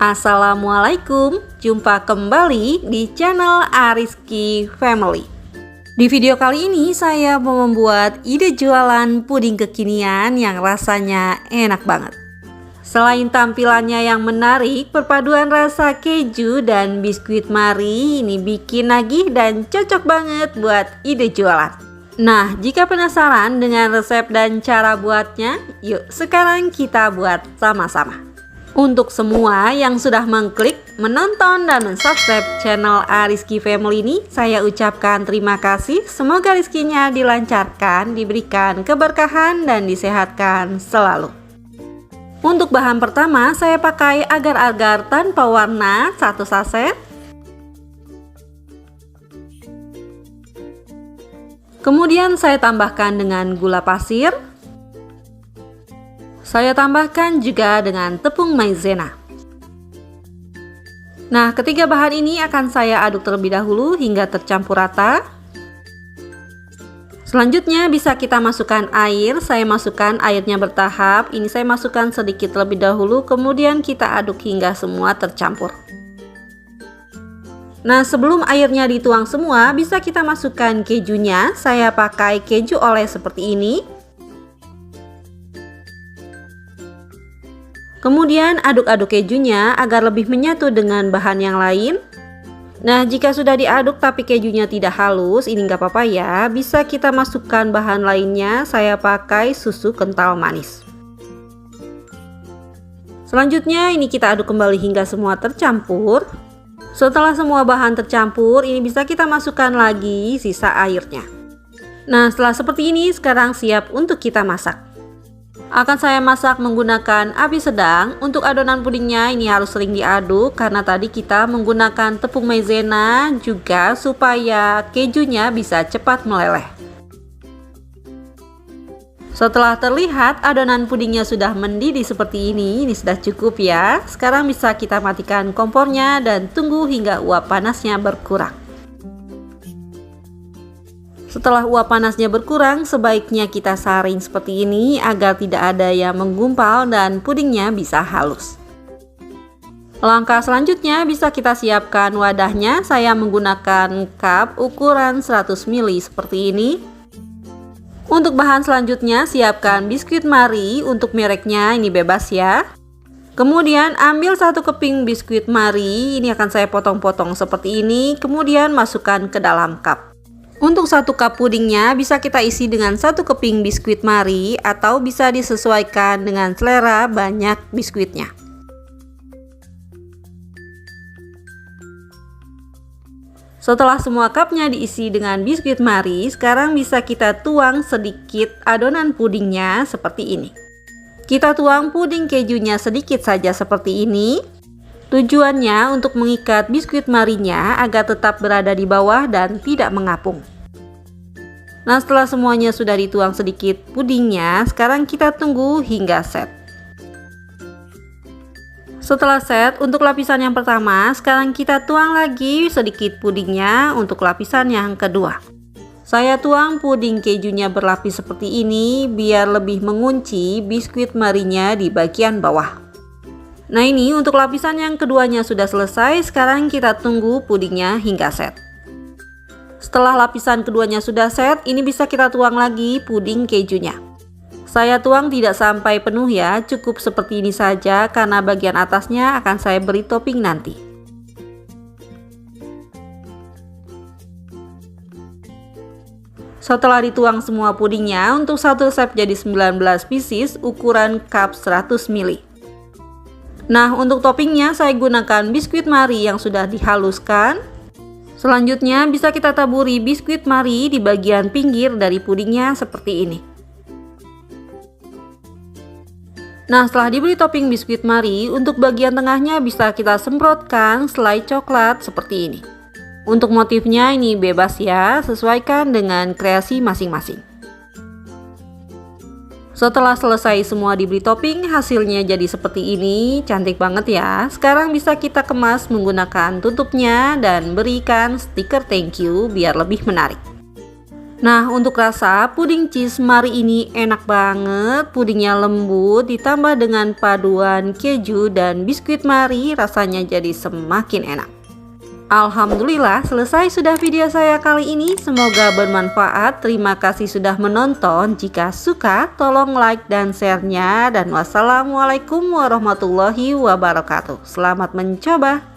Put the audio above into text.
Assalamualaikum, jumpa kembali di channel Ariski Family. Di video kali ini saya mau membuat ide jualan puding kekinian yang rasanya enak banget. Selain tampilannya yang menarik, perpaduan rasa keju dan biskuit Marie ini bikin nagih dan cocok banget buat ide jualan. Nah, jika penasaran dengan resep dan cara buatnya, yuk sekarang kita buat sama-sama. Untuk semua yang sudah mengklik, menonton, dan mensubscribe channel Ariski Family ini, saya ucapkan terima kasih. Semoga rezekinya dilancarkan, diberikan keberkahan, dan disehatkan selalu. Untuk bahan pertama, saya pakai agar-agar tanpa warna 1 saset. Kemudian saya tambahkan dengan gula pasir. Saya tambahkan juga dengan tepung maizena. Nah, ketiga bahan ini akan saya aduk terlebih dahulu hingga tercampur rata. Selanjutnya bisa kita masukkan air. Saya masukkan airnya bertahap. Ini saya masukkan sedikit terlebih dahulu, kemudian kita aduk hingga semua tercampur. Nah, sebelum airnya dituang semua, bisa kita masukkan kejunya. Saya pakai keju oles seperti ini. Kemudian aduk-aduk kejunya agar lebih menyatu dengan bahan yang lain. Nah, jika sudah diaduk tapi kejunya tidak halus, ini nggak apa-apa ya. Bisa kita masukkan bahan lainnya. Saya pakai susu kental manis. Selanjutnya ini kita aduk kembali hingga semua tercampur. Setelah semua bahan tercampur, ini bisa kita masukkan lagi sisa airnya. Nah, setelah seperti ini, sekarang siap untuk kita masak. Akan saya masak menggunakan api sedang. Untuk adonan pudingnya ini harus sering diaduk karena tadi kita menggunakan tepung maizena juga supaya kejunya bisa cepat meleleh. Setelah terlihat adonan pudingnya sudah mendidih seperti ini sudah cukup ya. Sekarang bisa kita matikan kompornya dan tunggu hingga uap panasnya berkurang. Setelah uap panasnya berkurang, sebaiknya kita saring seperti ini agar tidak ada yang menggumpal dan pudingnya bisa halus. Langkah selanjutnya bisa kita siapkan wadahnya. Saya menggunakan cup ukuran 100 ml seperti ini. Untuk bahan selanjutnya siapkan biskuit Marie, untuk mereknya ini bebas ya. Kemudian ambil 1 keping biskuit Marie, ini akan saya potong-potong seperti ini. Kemudian masukkan ke dalam cup. Untuk 1 cup pudingnya bisa kita isi dengan 1 keping biskuit Marie atau bisa disesuaikan dengan selera banyak biskuitnya. Setelah semua cupnya diisi dengan biskuit Marie, sekarang bisa kita tuang sedikit adonan pudingnya seperti ini. Kita tuang puding kejunya sedikit saja seperti ini. Tujuannya untuk mengikat biskuit Marie-nya agar tetap berada di bawah dan tidak mengapung. Nah, setelah semuanya sudah dituang sedikit pudingnya, sekarang kita tunggu hingga set. Setelah set, untuk lapisan yang pertama, sekarang kita tuang lagi sedikit pudingnya untuk lapisan yang kedua. Saya tuang puding kejunya berlapis seperti ini biar lebih mengunci biskuit Marie-nya di bagian bawah. Nah, ini untuk lapisan yang keduanya sudah selesai. Sekarang kita tunggu pudingnya hingga set. Setelah lapisan keduanya sudah set, ini bisa kita tuang lagi puding kejunya. Saya tuang tidak sampai penuh ya, cukup seperti ini saja karena bagian atasnya akan saya beri topping nanti. Setelah dituang semua pudingnya, untuk satu resep jadi 19 pieces ukuran cup 100 ml. Nah, untuk toppingnya saya gunakan biskuit Marie yang sudah dihaluskan. Selanjutnya bisa kita taburi biskuit Marie di bagian pinggir dari pudingnya seperti ini. Nah, setelah diberi topping biskuit Marie, untuk bagian tengahnya bisa kita semprotkan selai coklat seperti ini. Untuk motifnya ini bebas ya, sesuaikan dengan kreasi masing-masing. Setelah selesai semua diberi topping, hasilnya jadi seperti ini, cantik banget ya. Sekarang bisa kita kemas menggunakan tutupnya dan berikan stiker thank you biar lebih menarik. Nah, untuk rasa puding cheese Marie ini enak banget. Pudingnya lembut ditambah dengan paduan keju dan biskuit Marie, rasanya jadi semakin enak. Alhamdulillah, selesai sudah video saya kali ini. Semoga bermanfaat. Terima kasih sudah menonton. Jika suka, tolong like dan share-nya. Dan wassalamualaikum warahmatullahi wabarakatuh. Selamat mencoba.